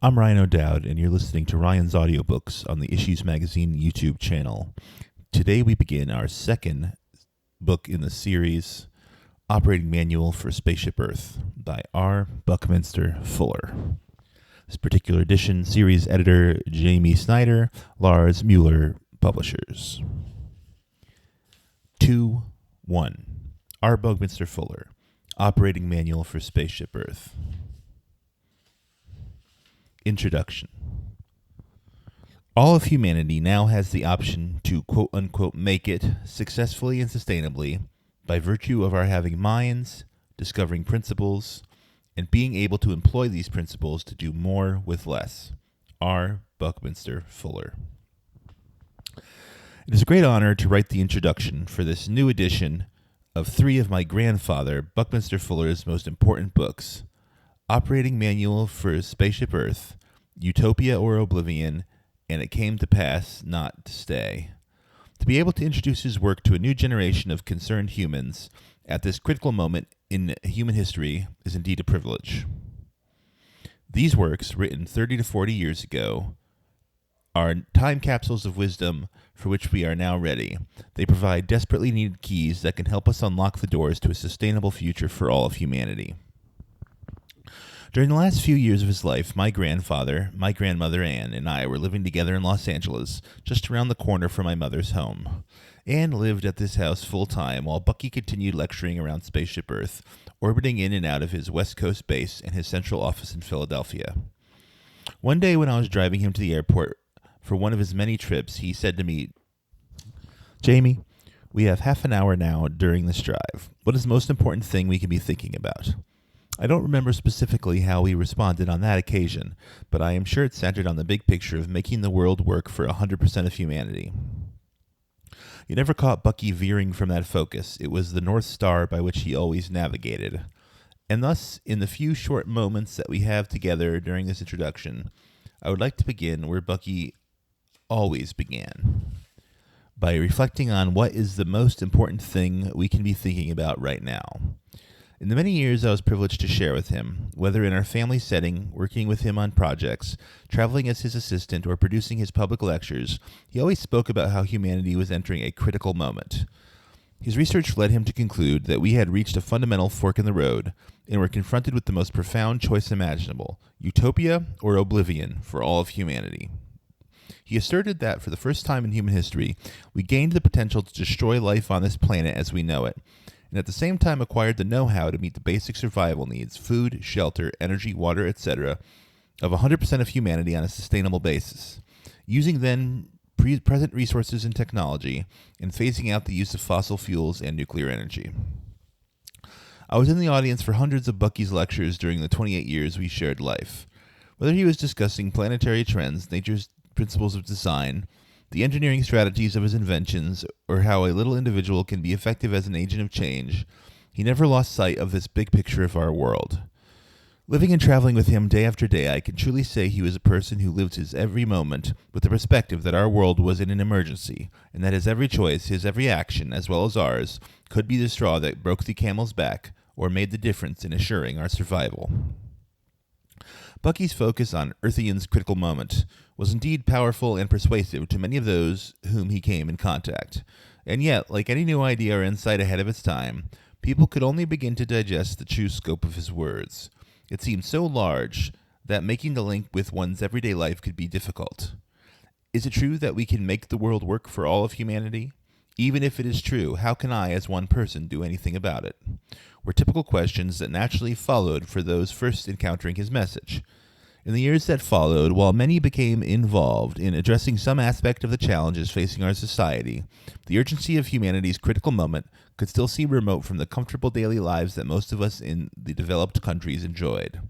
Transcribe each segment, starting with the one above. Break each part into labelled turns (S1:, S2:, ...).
S1: I'm Ryan O'Dowd, and you're listening to Ryan's Audiobooks on the Issues Magazine YouTube channel. Today we begin our second book in the series, Operating Manual for Spaceship Earth, by R. Buckminster Fuller. This particular edition, series editor Jamie Snyder, Lars Mueller, publishers. 2.1. R. Buckminster Fuller, Operating Manual for Spaceship Earth. Introduction. All of humanity now has the option to quote-unquote make it successfully and sustainably by virtue of our having minds, discovering principles, and being able to employ these principles to do more with less. R. Buckminster Fuller. It is a great honor to write the introduction for this new edition of three of my grandfather, Buckminster Fuller's most important books: Operating Manual for Spaceship Earth, Utopia or Oblivion, and It Came to Pass Not to Stay. To be able to introduce his work to a new generation of concerned humans at this critical moment in human history is indeed a privilege. These works, written 30 to 40 years ago, are time capsules of wisdom for which we are now ready. They provide desperately needed keys that can help us unlock the doors to a sustainable future for all of humanity. During the last few years of his life, my grandfather, my grandmother Anne, and I were living together in Los Angeles, just around the corner from my mother's home. Anne lived at this house full-time, while Bucky continued lecturing around Spaceship Earth, orbiting in and out of his West Coast base and his central office in Philadelphia. One day when I was driving him to the airport for one of his many trips, he said to me, "Jamie, we have half an hour now during this drive. What is the most important thing we can be thinking about?" I don't remember specifically how he responded on that occasion, but I am sure it centered on the big picture of making the world work for 100% of humanity. You never caught Bucky veering from that focus. It was the North Star by which he always navigated. And thus, in the few short moments that we have together during this introduction, I would like to begin where Bucky always began, by reflecting on what is the most important thing we can be thinking about right now. In the many years I was privileged to share with him, whether in our family setting, working with him on projects, traveling as his assistant, or producing his public lectures, he always spoke about how humanity was entering a critical moment. His research led him to conclude that we had reached a fundamental fork in the road and were confronted with the most profound choice imaginable: utopia or oblivion for all of humanity. He asserted that for the first time in human history, we gained the potential to destroy life on this planet as we know it, and at the same time acquired the know-how to meet the basic survival needs, food, shelter, energy, water, etc., of 100% of humanity on a sustainable basis, using then present resources and technology, and phasing out the use of fossil fuels and nuclear energy. I was in the audience for hundreds of Bucky's lectures during the 28 years we shared life. Whether he was discussing planetary trends, nature's principles of design, the engineering strategies of his inventions, or how a little individual can be effective as an agent of change, he never lost sight of this big picture of our world. Living and traveling with him day after day, I can truly say he was a person who lived his every moment with the perspective that our world was in an emergency, and that his every choice, his every action, as well as ours, could be the straw that broke the camel's back or made the difference in assuring our survival. Bucky's focus on Earthian's critical moment was indeed powerful and persuasive to many of those whom he came in contact. And yet, like any new idea or insight ahead of its time, people could only begin to digest the true scope of his words. It seemed so large that making the link with one's everyday life could be difficult. Is it true that we can make the world work for all of humanity? Even if it is true, how can I, as one person, do anything about it? Were typical questions that naturally followed for those first encountering his message. In the years that followed, while many became involved in addressing some aspect of the challenges facing our society, the urgency of humanity's critical moment could still seem remote from the comfortable daily lives that most of us in the developed countries enjoyed.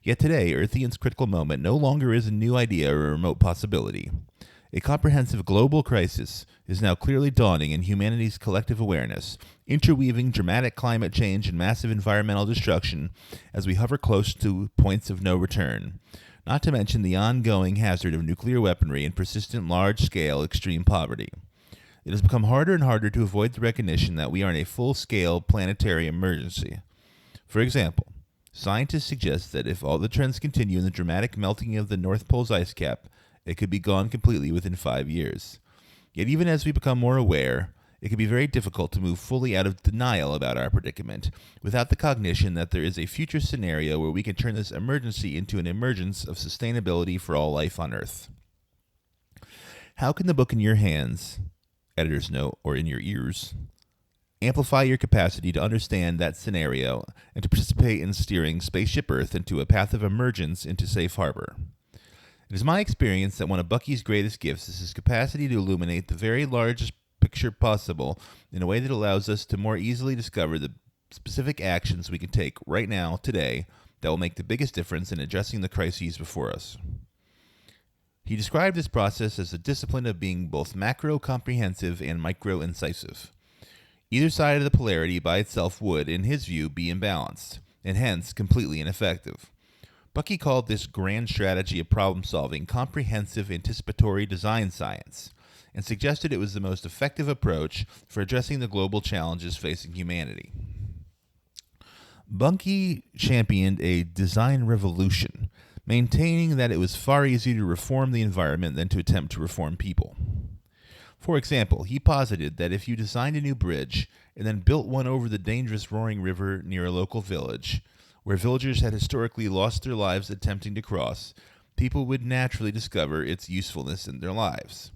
S1: Yet today, Earthian's critical moment no longer is a new idea or a remote possibility. A comprehensive global crisis is now clearly dawning in humanity's collective awareness, interweaving dramatic climate change and massive environmental destruction as we hover close to points of no return, not to mention the ongoing hazard of nuclear weaponry and persistent large-scale extreme poverty. It has become harder and harder to avoid the recognition that we are in a full-scale planetary emergency. For example, Scientists suggest that if all the trends continue in the dramatic melting of the North Pole's ice cap, it could be gone completely within 5 years. Yet even as we become more aware, it can be very difficult to move fully out of denial about our predicament without the cognition that there is a future scenario where we can turn this emergency into an emergence of sustainability for all life on Earth. How can the book in your hands, editor's note, or in your ears, amplify your capacity to understand that scenario and to participate in steering Spaceship Earth into a path of emergence into safe harbor? It is my experience that one of Bucky's greatest gifts is his capacity to illuminate the very largest picture possible in a way that allows us to more easily discover the specific actions we can take right now, today, that will make the biggest difference in addressing the crises before us. He described this process as the discipline of being both macro-comprehensive and micro-incisive. Either side of the polarity by itself would, in his view, be imbalanced, and hence completely ineffective. Bucky called this grand strategy of problem-solving comprehensive anticipatory design science, and suggested it was the most effective approach for addressing the global challenges facing humanity. Bucky championed a design revolution, maintaining that it was far easier to reform the environment than to attempt to reform people. For example, he posited that if you designed a new bridge and then built one over the dangerous roaring river near a local village, where villagers had historically lost their lives attempting to cross, people would naturally discover its usefulness in their lives.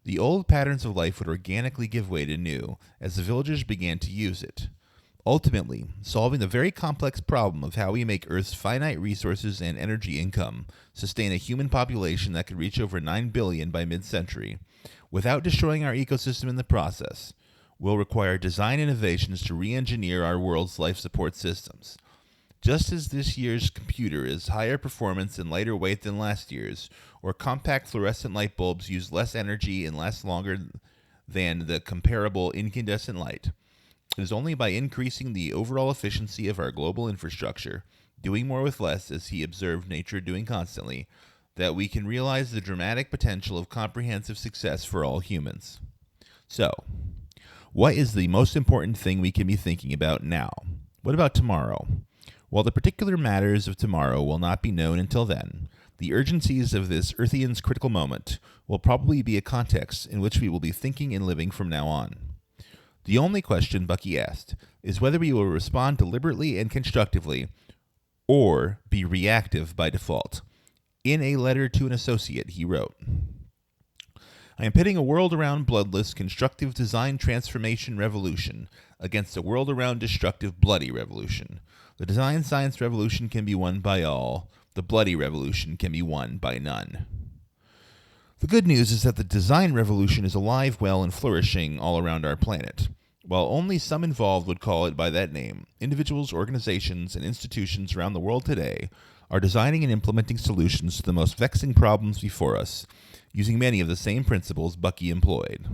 S1: The old patterns of life would organically give way to new as the villagers began to use it, ultimately solving the very complex problem of how we make Earth's finite resources and energy income sustain a human population that could reach over 9 billion by mid-century, without destroying our ecosystem in the process. Will require design innovations to re-engineer our world's life support systems. Just as this year's computer is higher performance and lighter weight than last year's, or compact fluorescent light bulbs use less energy and last longer than the comparable incandescent light, it is only by increasing the overall efficiency of our global infrastructure, doing more with less as he observed nature doing constantly, that we can realize the dramatic potential of comprehensive success for all humans. So, what is the most important thing we can be thinking about now? What about tomorrow? While the particular matters of tomorrow will not be known until then, the urgencies of this Earthian's critical moment will probably be a context in which we will be thinking and living from now on. The only question, Bucky asked, is whether we will respond deliberately and constructively, or be reactive by default. In a letter to an associate, he wrote, I am pitting a world-around bloodless, constructive design transformation revolution against a world-around destructive, bloody revolution. The design science revolution can be won by all. The bloody revolution can be won by none. The good news is that the design revolution is alive, well, and flourishing all around our planet. While only some involved would call it by that name, individuals, organizations, and institutions around the world today are designing and implementing solutions to the most vexing problems before us, using many of the same principles Bucky employed.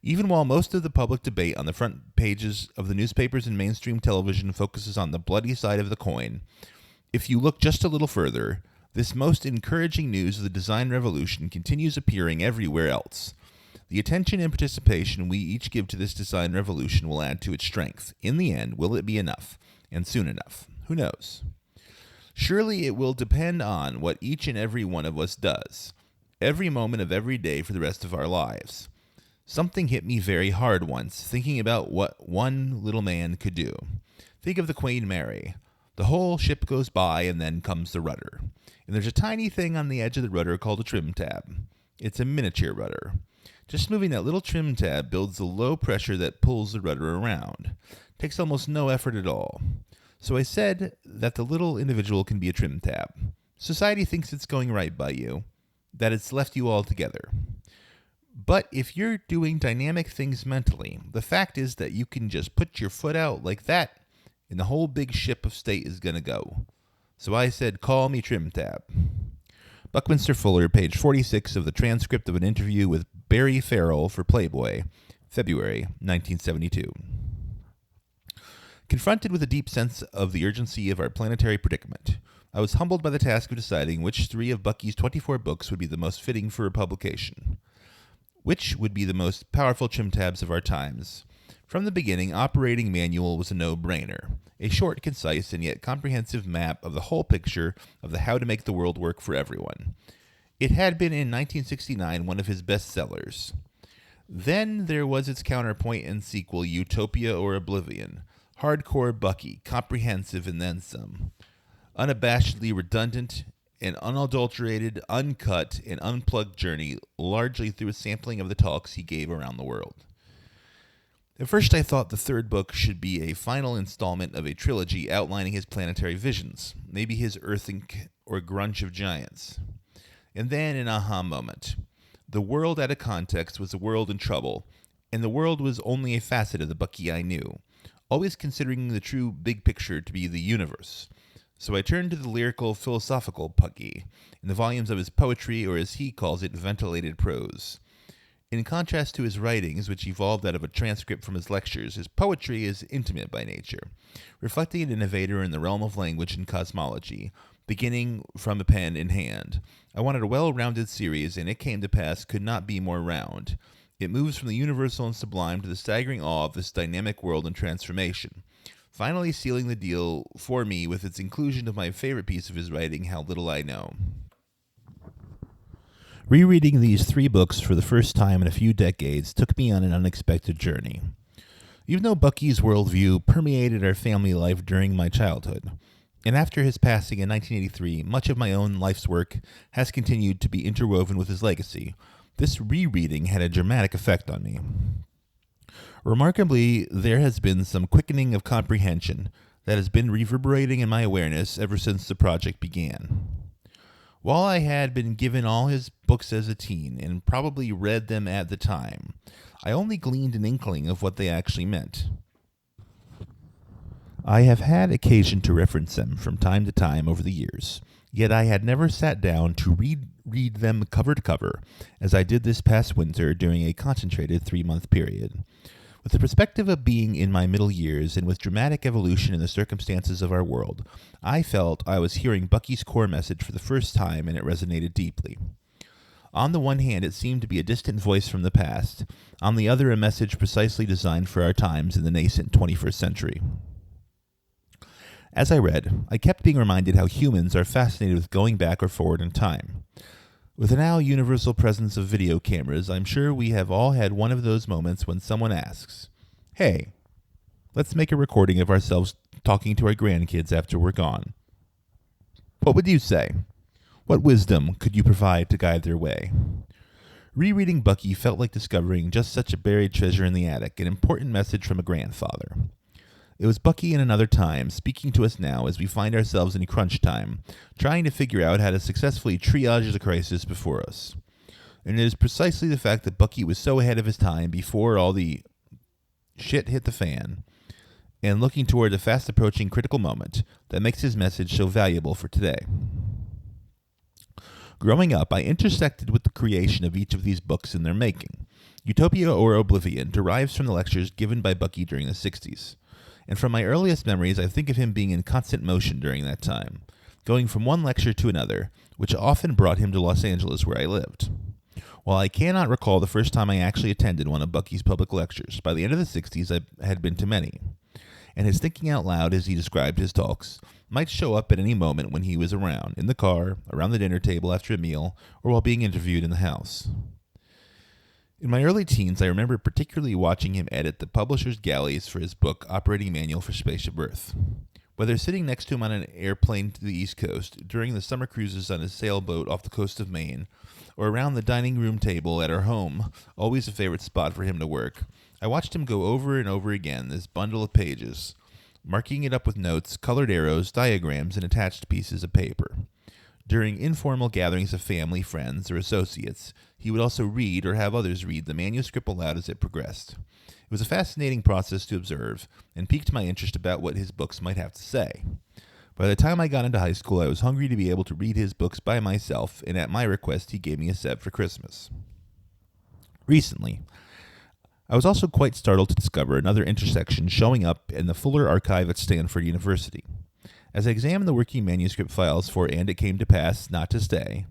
S1: Even while most of the public debate on the front pages of the newspapers and mainstream television focuses on the bloody side of the coin, if you look just a little further, this most encouraging news of the design revolution continues appearing everywhere else. The attention and participation we each give to this design revolution will add to its strength. In the end, will it be enough? And soon enough? Who knows? Surely it will depend on what each and every one of us does, every moment of every day for the rest of our lives. Something hit me very hard once, thinking about what one little man could do. Think of the Queen Mary. The whole ship goes by, and then comes the rudder. And there's a tiny thing on the edge of the rudder called a trim tab. It's a miniature rudder. Just moving that little trim tab builds the low pressure that pulls the rudder around. Takes almost no effort at all. So I said that the little individual can be a trim tab. Society thinks it's going right by you, that it's left you all together. But if you're doing dynamic things mentally, the fact is that you can just put your foot out like that, and the whole big ship of state is going to go. So I said, call me trim tab. Buckminster Fuller, page 46 of the transcript of an interview with Barry Farrell for Playboy, February 1972. Confronted with a deep sense of the urgency of our planetary predicament, I was humbled by the task of deciding which 3 of Bucky's 24 books would be the most fitting for a publication. Which would be the most powerful trim tabs of our times? From the beginning, Operating Manual was a no-brainer, a short, concise, and yet comprehensive map of the whole picture of the how to make the world work for everyone. It had been in 1969 one of his bestsellers. Then there was its counterpoint and sequel, Utopia or Oblivion. Hardcore Bucky, comprehensive and then some. Unabashedly redundant, an unadulterated, uncut, and unplugged journey, largely through a sampling of the talks he gave around the world. At first I thought the third book should be a final installment of a trilogy outlining his planetary visions, maybe his Earth Inc. or Grunch of Giants. And then an aha moment. The world out of context was a world in trouble, and the world was only a facet of the Bucky I knew, always considering the true big picture to be the universe. So I turned to the lyrical, philosophical Bucky, in the volumes of his poetry, or as he calls it, ventilated prose. In contrast to his writings, which evolved out of a transcript from his lectures, his poetry is intimate by nature, reflecting an innovator in the realm of language and cosmology, beginning from a pen in hand. I wanted a well-rounded series, and it came to pass could not be more round. It moves from the universal and sublime to the staggering awe of this dynamic world in transformation, finally sealing the deal for me with its inclusion of my favorite piece of his writing, How Little I Know. Rereading these 3 books for the first time in a few decades took me on an unexpected journey. Even though Bucky's worldview permeated our family life during my childhood, and after his passing in 1983, much of my own life's work has continued to be interwoven with his legacy, this rereading had a dramatic effect on me. Remarkably, there has been some quickening of comprehension that has been reverberating in my awareness ever since the project began. While I had been given all his books as a teen and probably read them at the time, I only gleaned an inkling of what they actually meant. I have had occasion to reference them from time to time over the years, yet I had never sat down to read them cover to cover, as I did this past winter during a concentrated 3-month period. With the perspective of being in my middle years and with dramatic evolution in the circumstances of our world, I felt I was hearing Bucky's core message for the first time, and it resonated deeply. On the one hand, it seemed to be a distant voice from the past. On the other, a message precisely designed for our times in the nascent 21st century. As I read, I kept being reminded how humans are fascinated with going back or forward in time. With the now universal presence of video cameras, I'm sure we have all had one of those moments when someone asks, "Hey, let's make a recording of ourselves talking to our grandkids after we're gone." What would you say? What wisdom could you provide to guide their way? Rereading Bucky felt like discovering just such a buried treasure in the attic, an important message from a grandfather. It was Bucky in another time, speaking to us now as we find ourselves in crunch time, trying to figure out how to successfully triage the crisis before us. And it is precisely the fact that Bucky was so ahead of his time before all the shit hit the fan, and looking toward a fast-approaching critical moment, that makes his message so valuable for today. Growing up, I intersected with the creation of each of these books in their making. Utopia or Oblivion derives from the lectures given by Bucky during the 60s. And from my earliest memories, I think of him being in constant motion during that time, going from one lecture to another, which often brought him to Los Angeles where I lived. While I cannot recall the first time I actually attended one of Bucky's public lectures, by the end of the 60s I had been to many. And his thinking out loud, as he described his talks, might show up at any moment when he was around, in the car, around the dinner table after a meal, or while being interviewed in the house. In my early teens, I remember particularly watching him edit the publisher's galleys for his book, Operating Manual for Spaceship Earth. Whether sitting next to him on an airplane to the East Coast, during the summer cruises on his sailboat off the coast of Maine, or around the dining room table at our home, always a favorite spot for him to work, I watched him go over and over again this bundle of pages, marking it up with notes, colored arrows, diagrams, and attached pieces of paper. During informal gatherings of family, friends, or associates, he would also read or have others read the manuscript aloud as it progressed. It was a fascinating process to observe, and piqued my interest about what his books might have to say. By the time I got into high school, I was hungry to be able to read his books by myself, and at my request, he gave me a set for Christmas. Recently, I was also quite startled to discover another intersection showing up in the Fuller archive at Stanford University. As I examined the working manuscript files for And It Came to Pass Not to Stay,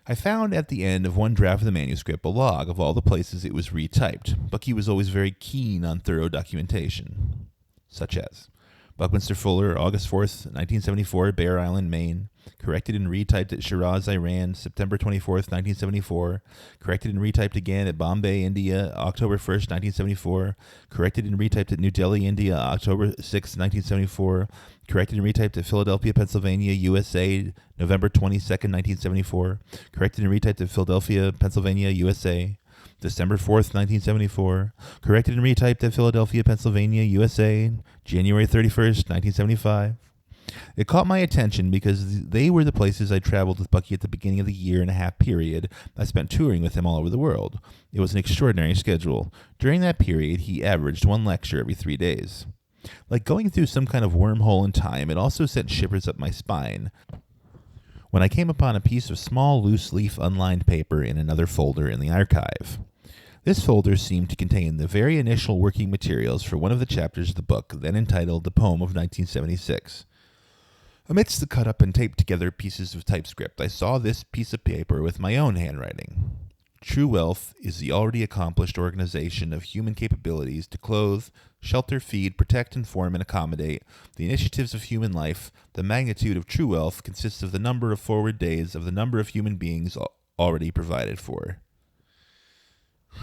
S1: I found at the end of one draft of the manuscript a log of all the places it was retyped. Bucky was always very keen on thorough documentation, such as Buckminster Fuller, August 4th, 1974, Bear Island, Maine. Corrected and retyped at Shiraz, Iran, September 24th, 1974. Corrected and retyped again at Bombay, India, October 1st, 1974. Corrected and retyped at New Delhi, India, October 6th, 1974. Corrected and retyped at Philadelphia, Pennsylvania, USA, November 22nd, 1974. Corrected and retyped at Philadelphia, Pennsylvania, USA, December 4th, 1974. Corrected and retyped at Philadelphia, Pennsylvania, USA, January 31st, 1975. It caught my attention because they were the places I traveled with Bucky at the beginning of the year-and-a-half period I spent touring with him all over the world. It was an extraordinary schedule. During that period, he averaged one lecture every 3 days. Like going through some kind of wormhole in time, it also sent shivers up my spine when I came upon a piece of small, loose-leaf, unlined paper in another folder in the archive. This folder seemed to contain the very initial working materials for one of the chapters of the book, then entitled The Poem of 1976. Amidst the cut-up and taped-together pieces of typescript, I saw this piece of paper with my own handwriting. True wealth is the already accomplished organization of human capabilities to clothe, shelter, feed, protect, inform, and accommodate the initiatives of human life. The magnitude of true wealth consists of the number of forward days of the number of human beings already provided for.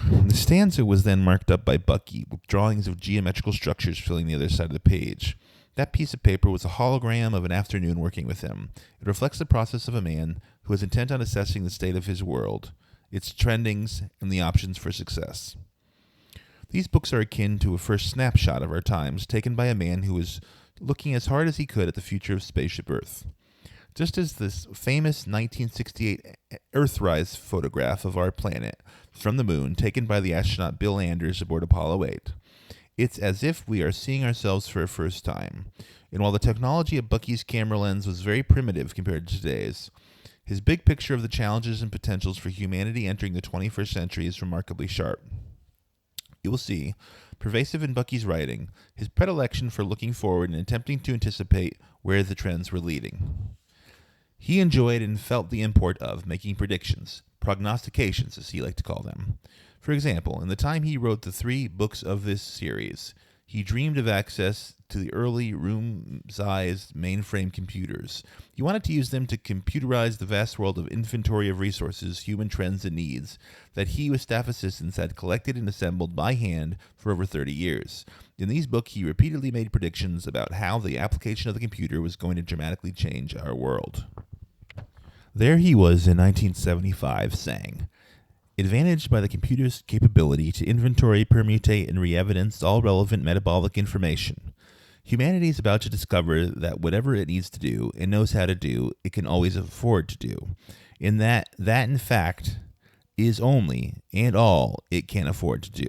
S1: The stanza was then marked up by Bucky, with drawings of geometrical structures filling the other side of the page. That piece of paper was a hologram of an afternoon working with him. It reflects the process of a man who is intent on assessing the state of his world, its trendings, and the options for success. These books are akin to a first snapshot of our times, taken by a man who was looking as hard as he could at the future of Spaceship Earth. Just as this famous 1968 Earthrise photograph of our planet from the moon, taken by the astronaut Bill Anders aboard Apollo 8. It's as if we are seeing ourselves for a first time. And while the technology of Bucky's camera lens was very primitive compared to today's, his big picture of the challenges and potentials for humanity entering the 21st century is remarkably sharp. You will see, pervasive in Bucky's writing, his predilection for looking forward and attempting to anticipate where the trends were leading. He enjoyed and felt the import of making predictions, prognostications as he liked to call them. For example, in the time he wrote the 3 books of this series, he dreamed of access to the early room-sized mainframe computers. He wanted to use them to computerize the vast world of inventory of resources, human trends, and needs that he with staff assistants had collected and assembled by hand for over 30 years. In these books, he repeatedly made predictions about how the application of the computer was going to dramatically change our world. There he was in 1975 saying, "Advantaged by the computer's capability to inventory, permutate, and re-evidence all relevant metabolic information, humanity is about to discover that whatever it needs to do and knows how to do, it can always afford to do, and that in fact is only and all it can afford to do.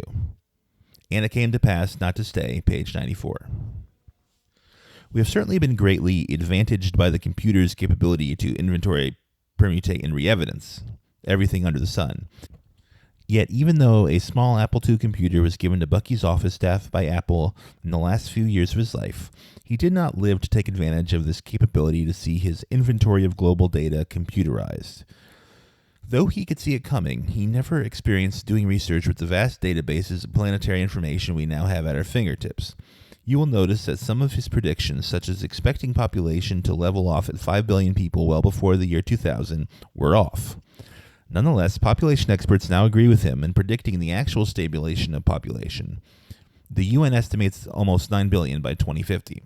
S1: And it came to pass not to stay," page 94. We have certainly been greatly advantaged by the computer's capability to inventory, permutate, and re-evidence everything under the sun. Yet, even though a small Apple II computer was given to Bucky's office staff by Apple in the last few years of his life, he did not live to take advantage of this capability to see his inventory of global data computerized. Though he could see it coming, he never experienced doing research with the vast databases of planetary information we now have at our fingertips. You will notice that some of his predictions, such as expecting population to level off at 5 billion people well before the year 2000, were off. Nonetheless, population experts now agree with him in predicting the actual stabilization of population. The UN estimates almost 9 billion by 2050.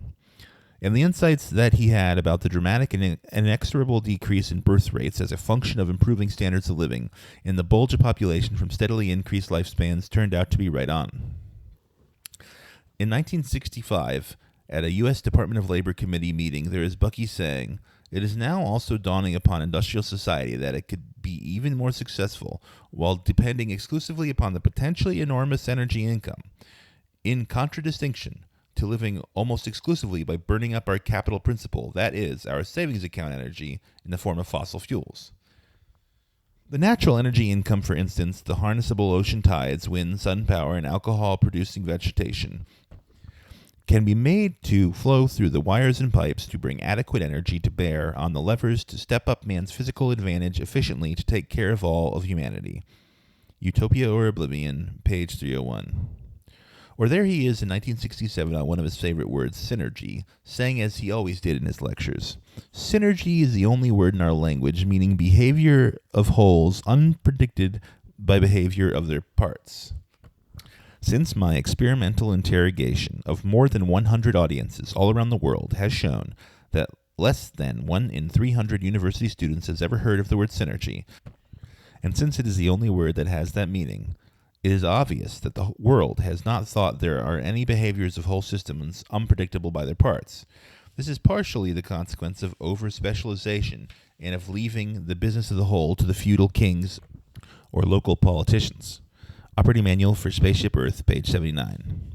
S1: And the insights that he had about the dramatic and inexorable decrease in birth rates as a function of improving standards of living and the bulge of population from steadily increased lifespans turned out to be right on. In 1965, at a U.S. Department of Labor Committee meeting, there is Bucky saying, "It is now also dawning upon industrial society that it could be even more successful while depending exclusively upon the potentially enormous energy income, in contradistinction to living almost exclusively by burning up our capital principal, that is, our savings account energy, in the form of fossil fuels. The natural energy income, for instance, the harnessable ocean tides, wind, sun power, and alcohol-producing vegetation, can be made to flow through the wires and pipes to bring adequate energy to bear on the levers to step up man's physical advantage efficiently to take care of all of humanity. Utopia or Oblivion, page 301. Or there he is in 1967 on one of his favorite words, synergy, saying as he always did in his lectures, synergy is the only word in our language meaning behavior of wholes unpredicted by behavior of their parts. Since my experimental interrogation of more than 100 audiences all around the world has shown that less than 1 in 300 university students has ever heard of the word synergy, and since it is the only word that has that meaning, it is obvious that the world has not thought there are any behaviors of whole systems unpredictable by their parts. This is partially the consequence of over-specialization and of leaving the business of the whole to the feudal kings or local politicians. Operating Manual for Spaceship Earth, page 79.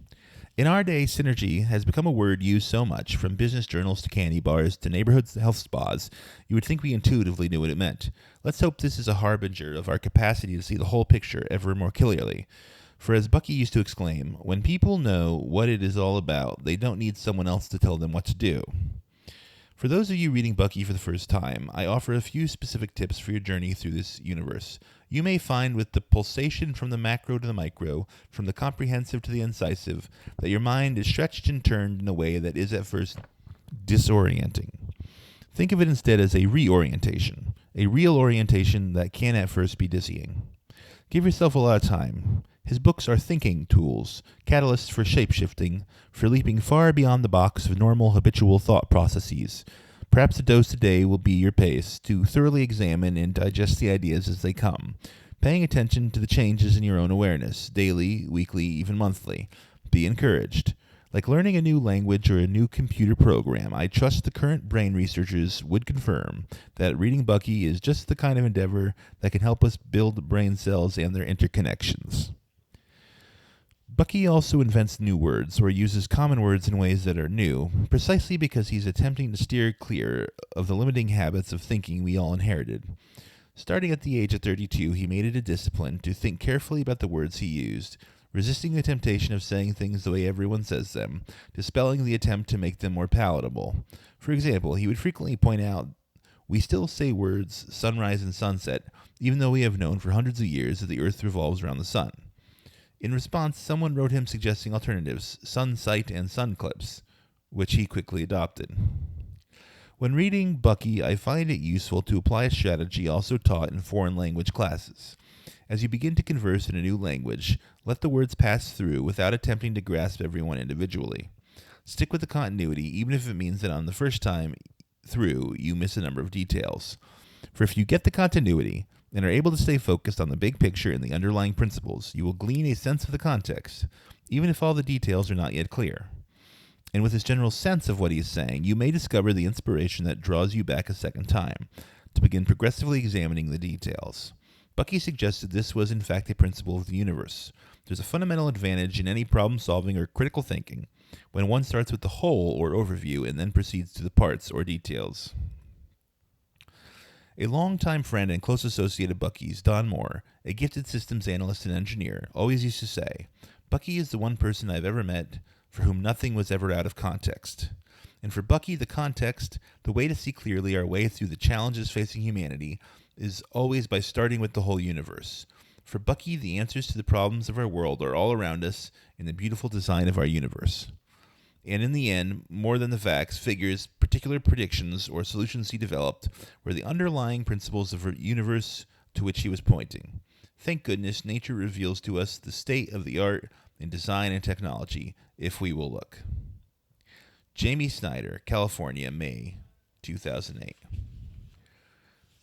S1: In our day, synergy has become a word used so much, from business journals to candy bars to neighborhood health spas, you would think we intuitively knew what it meant. Let's hope this is a harbinger of our capacity to see the whole picture ever more clearly. For as Bucky used to exclaim, when people know what it is all about, they don't need someone else to tell them what to do. For those of you reading Bucky for the first time, I offer a few specific tips for your journey through this universe. You may find with the pulsation from the macro to the micro, from the comprehensive to the incisive, that your mind is stretched and turned in a way that is at first disorienting. Think of it instead as a reorientation, a real orientation that can at first be dizzying. Give yourself a lot of time. His books are thinking tools, catalysts for shape-shifting, for leaping far beyond the box of normal habitual thought processes. Perhaps a dose a day will be your pace to thoroughly examine and digest the ideas as they come, paying attention to the changes in your own awareness, daily, weekly, even monthly. Be encouraged. Like learning a new language or a new computer program, I trust the current brain researchers would confirm that reading Bucky is just the kind of endeavor that can help us build brain cells and their interconnections. Bucky also invents new words, or uses common words in ways that are new, precisely because he's attempting to steer clear of the limiting habits of thinking we all inherited. Starting at the age of 32, he made it a discipline to think carefully about the words he used, resisting the temptation of saying things the way everyone says them, dispelling the attempt to make them more palatable. For example, he would frequently point out, we still say words sunrise and sunset, even though we have known for hundreds of years that the earth revolves around the sun. In response, someone wrote him suggesting alternatives, sunsight and sunclips, which he quickly adopted. When reading Bucky, I find it useful to apply a strategy also taught in foreign language classes. As you begin to converse in a new language, let the words pass through without attempting to grasp everyone individually. Stick with the continuity, even if it means that on the first time through, you miss a number of details. For if you get the continuity, and are able to stay focused on the big picture and the underlying principles, you will glean a sense of the context, even if all the details are not yet clear. And with this general sense of what he is saying, you may discover the inspiration that draws you back a second time, to begin progressively examining the details. Bucky suggested this was in fact a principle of the universe. There's a fundamental advantage in any problem-solving or critical thinking when one starts with the whole or overview and then proceeds to the parts or details. A longtime friend and close associate of Bucky's, Don Moore, a gifted systems analyst and engineer, always used to say, Bucky is the one person I've ever met for whom nothing was ever out of context. And for Bucky, the context, the way to see clearly our way through the challenges facing humanity, is always by starting with the whole universe. For Bucky, the answers to the problems of our world are all around us in the beautiful design of our universe. And in the end, more than the facts, figures, particular predictions, or solutions he developed were the underlying principles of a universe to which he was pointing. Thank goodness nature reveals to us the state of the art in design and technology, if we will look. Jamie Snyder, California, May 2008.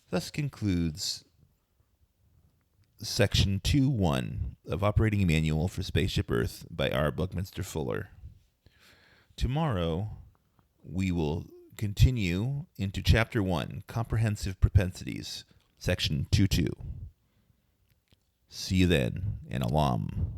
S1: Thus concludes Section 2.1 of Operating Manual for Spaceship Earth by R. Buckminster Fuller. Tomorrow, we will continue into Chapter 1, Comprehensive Propensities, Section 2.2. See you then, and alam.